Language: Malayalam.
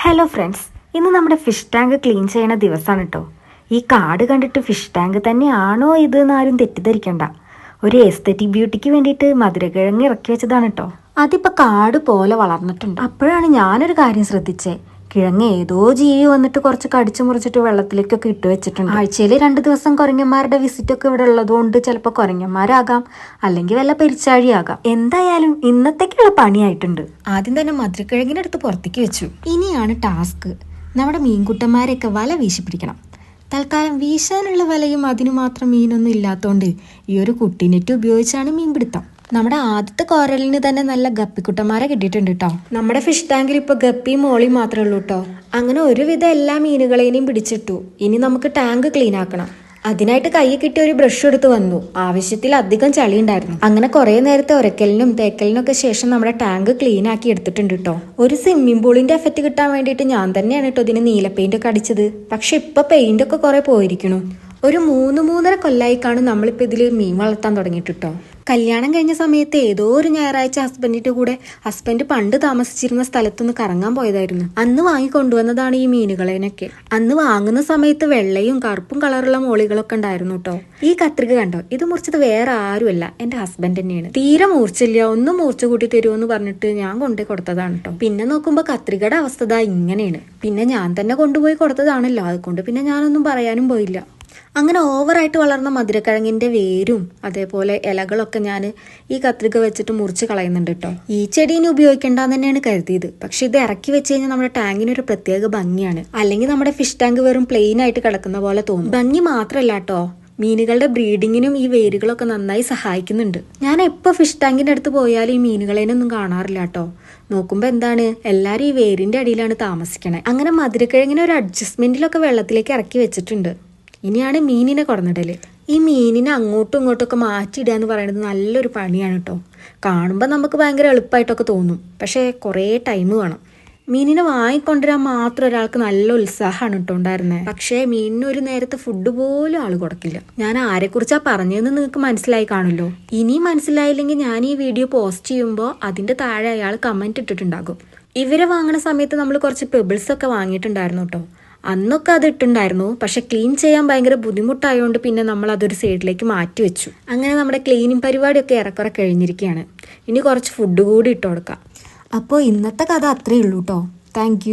ഹലോ ഫ്രണ്ട്സ്, ഇന്ന് നമ്മുടെ ഫിഷ് ടാങ്ക് ക്ലീൻ ചെയ്യുന്ന ദിവസമാണ് കേട്ടോ. ഈ കാട് കണ്ടിട്ട് ഫിഷ് ടാങ്ക് തന്നെയാണോ ഇത് എന്നാരും തെറ്റിദ്ധരിക്കണ്ട. ഒരു എസ്തെറ്റിക് ബ്യൂട്ടിക്ക് വേണ്ടിയിട്ട് മധുരക്കിഴങ്ങ് ഇറക്കി വെച്ചതാണ് കേട്ടോ. അതിപ്പോൾ കാട് പോലെ വളർന്നിട്ടുണ്ട്. അപ്പോഴാണ് ഞാനൊരു കാര്യം ശ്രദ്ധിച്ചേ. കിഴങ്ങ് ഏതോ ജീവി വന്നിട്ട് കുറച്ച് കടിച്ചു മുറിച്ചിട്ട് വെള്ളത്തിലേക്കൊക്കെ ഇട്ട് വെച്ചിട്ടുണ്ട്. ആഴ്ചയിൽ 2 ദിവസം കുരങ്ങന്മാരുടെ വിസിറ്റൊക്കെ ഇവിടെ ഉള്ളതുകൊണ്ട് ചിലപ്പോൾ കുരങ്ങന്മാരാകാം, അല്ലെങ്കിൽ വല്ല പെരിച്ചാഴിയാകാം. എന്തായാലും ഇന്നത്തേക്കുള്ള പണിയായിട്ടുണ്ട്. ആദ്യം തന്നെ മധുരക്കിഴങ്ങിനടുത്ത് പുറത്തേക്ക് വെച്ചു. ഇനിയാണ് ടാസ്ക്. നമ്മുടെ മീൻകുട്ടന്മാരെയൊക്കെ വല വീശി പിടിക്കണം. തൽക്കാലം വീശാനുള്ള വലയും അതിനു മാത്രം മീനൊന്നും ഇല്ലാത്തതുകൊണ്ട് ഈ ഒരു കുട്ടിനെറ്റ് ഉപയോഗിച്ചാണ് മീൻ പിടുത്തം. നമ്മുടെ ആദ്യത്തെ കോരലിന് തന്നെ നല്ല ഗപ്പിക്കുട്ടന്മാരെ കിട്ടിയിട്ടുണ്ട് കേട്ടോ. നമ്മുടെ ഫിഷ് ടാങ്കിൽ ഇപ്പോൾ ഗപ്പിയും മോളിയും മാത്രമേ ഉള്ളൂ കേട്ടോ. അങ്ങനെ ഒരുവിധം എല്ലാ മീനുകളെയും പിടിച്ചിട്ടു. ഇനി നമുക്ക് ടാങ്ക് ക്ലീൻ ആക്കണം. അതിനായിട്ട് കയ്യിൽ കിട്ടിയ ഒരു ബ്രഷ് എടുത്ത് വന്നു. ആവശ്യത്തിൽ അധികം ചളി ഉണ്ടായിരുന്നു. അങ്ങനെ കുറെ നേരത്തെ ഉരക്കലിനും തേക്കലിനും ഒക്കെ ശേഷം നമ്മുടെ ടാങ്ക് ക്ലീൻ ആക്കി എടുത്തിട്ടുണ്ട് കേട്ടോ. ഒരു സ്വിമ്മിംഗ് പൂളിന്റെ എഫക്റ്റ് കിട്ടാൻ വേണ്ടിയിട്ട് ഞാൻ തന്നെയാണ് കേട്ടോ ഇതിന് നീല പെയിന്റ് ഒക്കെ അടിച്ചത്. പക്ഷെ ഇപ്പൊ പെയിന്റ് ഒക്കെ കുറെ പോയിരിക്കണു. ഒരു 3-3.5 കൊല്ലായിക്കാണ് നമ്മളിപ്പോൾ ഇതിൽ മീൻ വളർത്താൻ തുടങ്ങിയിട്ട് കേട്ടോ. കല്യാണം കഴിഞ്ഞ സമയത്ത് ഏതോ ഒരു ഞായറാഴ്ച ഹസ്ബൻഡിന്റെ കൂടെ ഹസ്ബൻഡ് പണ്ട് താമസിച്ചിരുന്ന സ്ഥലത്തൊന്ന് കറങ്ങാൻ പോയതായിരുന്നു. അന്ന് വാങ്ങിക്കൊണ്ടുവന്നതാണ് ഈ മീനുകളേനൊക്കെ. അന്ന് വാങ്ങുന്ന സമയത്ത് വെള്ളയും കറുപ്പും കളറുള്ള മോളികളൊക്കെ ഉണ്ടായിരുന്നു കേട്ടോ. ഈ കത്രിക കണ്ടോ, ഇത് മുറിച്ചത് വേറെ ആരുമല്ല, എന്റെ ഹസ്ബൻഡ് തന്നെയാണ്. തീരെ മൂർച്ചില്ല, ഒന്ന് മൂർച്ച കൂട്ടി തരുമോന്ന് പറഞ്ഞിട്ട് ഞാൻ കൊണ്ടുപോയി കൊടുത്തതാണ് കേട്ടോ. പിന്നെ നോക്കുമ്പോൾ കത്രികയുടെ അവസ്ഥ ഇങ്ങനെയാണ്. പിന്നെ ഞാൻ തന്നെ കൊണ്ടുപോയി കൊടുത്തതാണല്ലോ, അതുകൊണ്ട് പിന്നെ ഞാനൊന്നും പറയാനും പോയില്ല. അങ്ങനെ ഓവറായിട്ട് വളർന്ന മധുരക്കിഴങ്ങിന്റെ വേരും അതേപോലെ ഇലകളൊക്കെ ഞാൻ ഈ കത്രിക വെച്ചിട്ട് മുറിച്ച് കളയുന്നുണ്ട് കേട്ടോ. ഈ ചെടി ഇനി ഉപയോഗിക്കേണ്ടെന്ന് തന്നെയാണ് കരുതിയത്. പക്ഷെ ഇത് ഇറക്കി വെച്ച് കഴിഞ്ഞാൽ നമ്മുടെ ടാങ്കിനൊരു പ്രത്യേക ഭംഗിയാണ്. അല്ലെങ്കിൽ നമ്മുടെ ഫിഷ് ടാങ്ക് വെറും പ്ലെയിൻ ആയിട്ട് കിടക്കുന്ന പോലെ തോന്നും. ഭംഗി മാത്രമല്ല കേട്ടോ, മീനുകളുടെ ബ്രീഡിങ്ങിനും ഈ വേരുകളൊക്കെ നന്നായി സഹായിക്കുന്നുണ്ട്. ഞാൻ എപ്പോൾ ഫിഷ് ടാങ്കിന്റെ അടുത്ത് പോയാലും ഈ മീനുകളേനൊന്നും കാണാറില്ല കേട്ടോ. നോക്കുമ്പോൾ എന്താണ്, എല്ലാവരും ഈ വേരിന്റെ അടിയിലാണ് താമസിക്കണേ. അങ്ങനെ മധുരക്കിഴങ്ങിന് ഒരു അഡ്ജസ്റ്റ്മെന്റിലൊക്കെ വെള്ളത്തിലേക്ക് ഇറക്കി വെച്ചിട്ടുണ്ട്. ഇനിയാണ് മീനിനെ കൊടന്നിടല്. ഈ മീനിനെ അങ്ങോട്ടും ഇങ്ങോട്ടും ഒക്കെ മാറ്റിയിടുക എന്ന് പറയുന്നത് നല്ലൊരു പണിയാണ് കേട്ടോ. കാണുമ്പോൾ നമുക്ക് ഭയങ്കര എളുപ്പമായിട്ടൊക്കെ തോന്നും, പക്ഷേ കുറേ ടൈം വേണം. മീനിനെ വാങ്ങിക്കൊണ്ടുവരാൻ മാത്രം ഒരാൾക്ക് നല്ല ഉത്സാഹമാണ് കേട്ടോ ഉണ്ടായിരുന്നത്. പക്ഷേ മീനിന് ഒരു നേരത്തെ ഫുഡ് പോലും ആൾ കൊടുക്കില്ല. ഞാൻ ആരെക്കുറിച്ചാണ് പറഞ്ഞതെന്ന് നിങ്ങൾക്ക് മനസ്സിലായി കാണുമല്ലോ. ഇനി മനസ്സിലായില്ലെങ്കിൽ ഞാൻ ഈ വീഡിയോ പോസ്റ്റ് ചെയ്യുമ്പോൾ അതിൻ്റെ താഴെ അയാൾ കമൻറ്റ് ഇട്ടിട്ടുണ്ടാകും. ഇവരെ വാങ്ങുന്ന സമയത്ത് നമ്മൾ കുറച്ച് പെബിൾസ് ഒക്കെ വാങ്ങിയിട്ടുണ്ടായിരുന്നു കേട്ടോ. അന്നൊക്കെ അത് ഇട്ടുണ്ടായിരുന്നു, പക്ഷെ ക്ലീൻ ചെയ്യാൻ ഭയങ്കര ബുദ്ധിമുട്ടായതുകൊണ്ട് പിന്നെ നമ്മൾ അതൊരു സൈഡിലേക്ക് മാറ്റി വെച്ചു. അങ്ങനെ നമ്മുടെ ക്ലീനിങ് പരിപാടിയൊക്കെ ഏറെക്കുറെ കഴിഞ്ഞിരിക്കുകയാണ്. ഇനി കുറച്ച് ഫുഡ് കൂടി ഇട്ട് കൊടുക്കാം. അപ്പോൾ ഇന്നത്തെ കഥ അത്രയേ ഉള്ളൂ കേട്ടോ. താങ്ക്